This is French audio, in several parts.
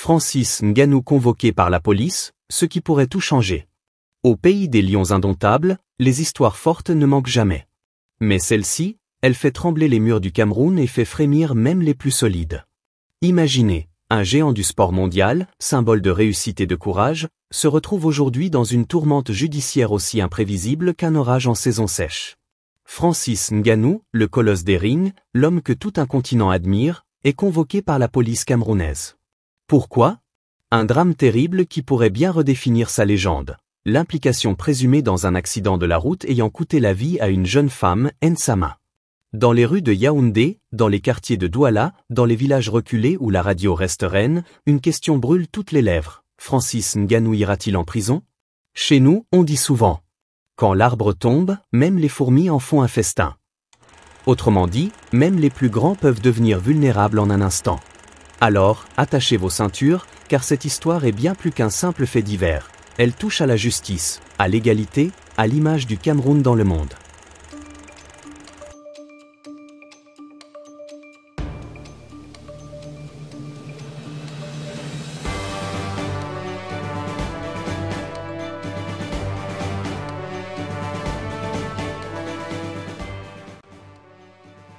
Francis Ngannou convoqué par la police, ce qui pourrait tout changer. Au pays des lions indomptables, les histoires fortes ne manquent jamais. Mais celle-ci, elle fait trembler les murs du Cameroun et fait frémir même les plus solides. Imaginez, un géant du sport mondial, symbole de réussite et de courage, se retrouve aujourd'hui dans une tourmente judiciaire aussi imprévisible qu'un orage en saison sèche. Francis Ngannou, le colosse des rings, l'homme que tout un continent admire, est convoqué par la police camerounaise. Pourquoi ? Un drame terrible qui pourrait bien redéfinir sa légende. L'implication présumée dans un accident de la route ayant coûté la vie à une jeune femme, Nsama. Dans les rues de Yaoundé, dans les quartiers de Douala, dans les villages reculés où la radio reste reine, une question brûle toutes les lèvres. Francis Ngannou ira-t-il en prison ? Chez nous, on dit souvent « Quand l'arbre tombe, même les fourmis en font un festin ». Autrement dit, même les plus grands peuvent devenir vulnérables en un instant. Alors, attachez vos ceintures, car cette histoire est bien plus qu'un simple fait divers. Elle touche à la justice, à l'égalité, à l'image du Cameroun dans le monde.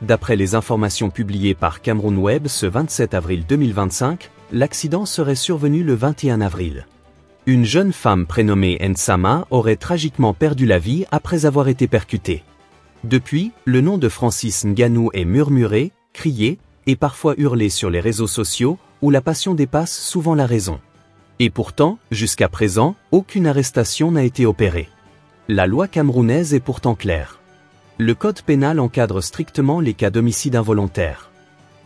D'après les informations publiées par Cameroun Web ce 27 avril 2025, l'accident serait survenu le 21 avril. Une jeune femme prénommée Nsama aurait tragiquement perdu la vie après avoir été percutée. Depuis, le nom de Francis Ngannou est murmuré, crié, et parfois hurlé sur les réseaux sociaux, où la passion dépasse souvent la raison. Et pourtant, jusqu'à présent, aucune arrestation n'a été opérée. La loi camerounaise est pourtant claire. Le code pénal encadre strictement les cas d'homicide involontaire.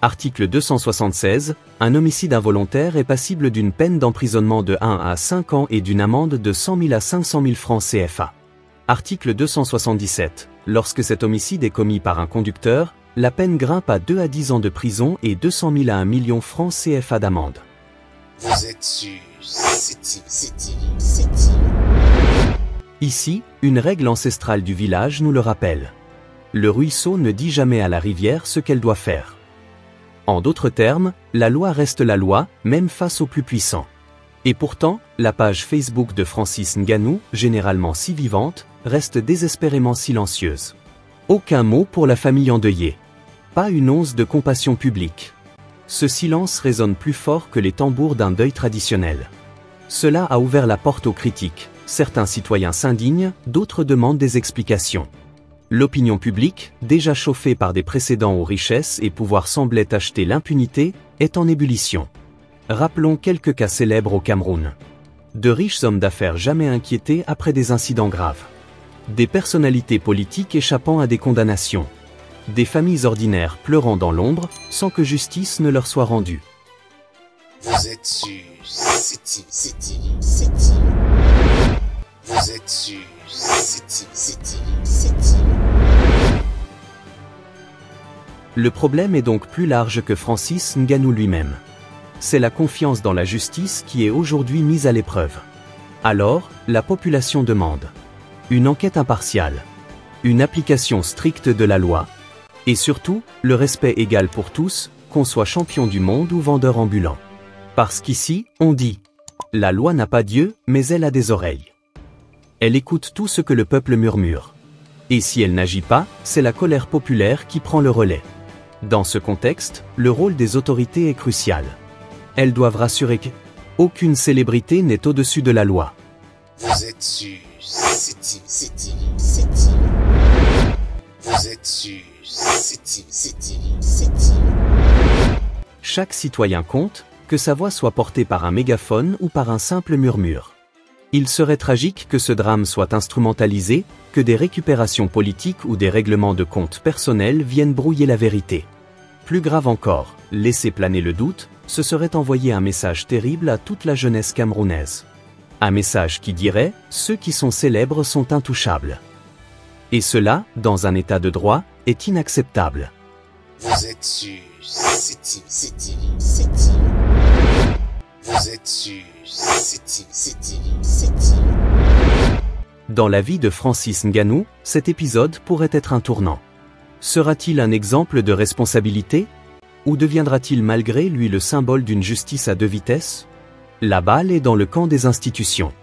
Article 276, un homicide involontaire est passible d'une peine d'emprisonnement de 1 à 5 ans et d'une amende de 100 000 à 500 000 francs CFA. Article 277, lorsque cet homicide est commis par un conducteur, la peine grimpe à 2 à 10 ans de prison et 200 000 à 1 million francs CFA d'amende. Vous êtes sur c'est Ici, une règle ancestrale du village nous le rappelle. Le ruisseau ne dit jamais à la rivière ce qu'elle doit faire. En d'autres termes, la loi reste la loi, même face aux plus puissants. Et pourtant, la page Facebook de Francis Ngannou, généralement si vivante, reste désespérément silencieuse. Aucun mot pour la famille endeuillée. Pas une once de compassion publique. Ce silence résonne plus fort que les tambours d'un deuil traditionnel. Cela a ouvert la porte aux critiques. Certains citoyens s'indignent, d'autres demandent des explications. L'opinion publique, déjà chauffée par des précédents où richesse et pouvoir semblaient acheter l'impunité, est en ébullition. Rappelons quelques cas célèbres au Cameroun. De riches hommes d'affaires jamais inquiétés après des incidents graves. Des personnalités politiques échappant à des condamnations. Des familles ordinaires pleurant dans l'ombre, sans que justice ne leur soit rendue. Vous êtes sur c'est Vous êtes sur c'est Le problème est donc plus large que Francis Ngannou lui-même. C'est la confiance dans la justice qui est aujourd'hui mise à l'épreuve. Alors, la population demande une enquête impartiale, une application stricte de la loi, et surtout, le respect égal pour tous, qu'on soit champion du monde ou vendeur ambulant. Parce qu'ici, on dit « La loi n'a pas d'yeux, mais elle a des oreilles ». Elle écoute tout ce que le peuple murmure. Et si elle n'agit pas, c'est la colère populaire qui prend le relais. Dans ce contexte, le rôle des autorités est crucial. Elles doivent rassurer qu'aucune célébrité n'est au-dessus de la loi. Vous êtes sur c'est Vous êtes sur c'est Chaque citoyen compte, que sa voix soit portée par un mégaphone ou par un simple murmure. Il serait tragique que ce drame soit instrumentalisé, que des récupérations politiques ou des règlements de comptes personnels viennent brouiller la vérité. Plus grave encore, laisser planer le doute, ce serait envoyer un message terrible à toute la jeunesse camerounaise. Un message qui dirait « Ceux qui sont célèbres sont intouchables ». Et cela, dans un état de droit, est inacceptable. Vous êtes sur c'est Vous êtes sur c'est Dans la vie de Francis Ngannou, cet épisode pourrait être un tournant. Sera-t-il un exemple de responsabilité ? Ou deviendra-t-il malgré lui le symbole d'une justice à deux vitesses? La balle est dans le camp des institutions.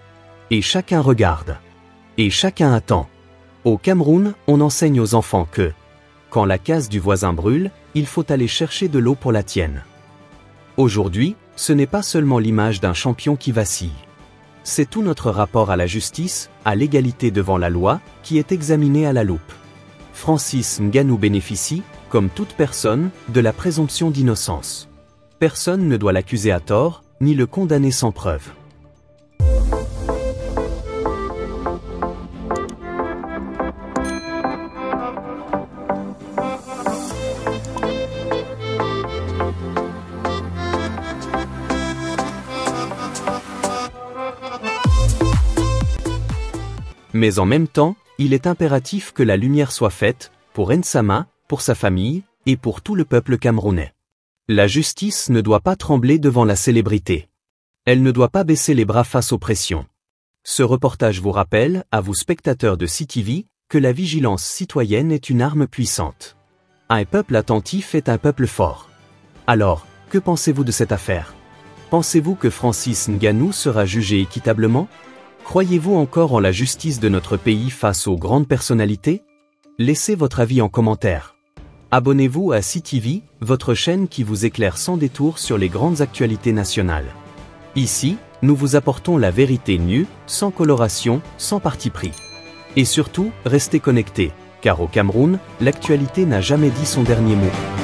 Et chacun regarde. Et chacun attend. Au Cameroun, on enseigne aux enfants que, quand la case du voisin brûle, il faut aller chercher de l'eau pour la tienne. Aujourd'hui, ce n'est pas seulement l'image d'un champion qui vacille. C'est tout notre rapport à la justice, à l'égalité devant la loi, qui est examiné à la loupe. Francis Ngannou bénéficie, comme toute personne, de la présomption d'innocence. Personne ne doit l'accuser à tort, ni le condamner sans preuve. Mais en même temps, il est impératif que la lumière soit faite, pour Nsama, pour sa famille, et pour tout le peuple camerounais. La justice ne doit pas trembler devant la célébrité. Elle ne doit pas baisser les bras face aux pressions. Ce reportage vous rappelle, à vous spectateurs de CTV, que la vigilance citoyenne est une arme puissante. Un peuple attentif est un peuple fort. Alors, que pensez-vous de cette affaire? Pensez-vous que Francis Ngannou sera jugé équitablement? Croyez-vous encore en la justice de notre pays face aux grandes personnalités? Laissez votre avis en commentaire. Abonnez-vous à CTV, votre chaîne qui vous éclaire sans détour sur les grandes actualités nationales. Ici, nous vous apportons la vérité nue, sans coloration, sans parti pris. Et surtout, restez connectés, car au Cameroun, l'actualité n'a jamais dit son dernier mot.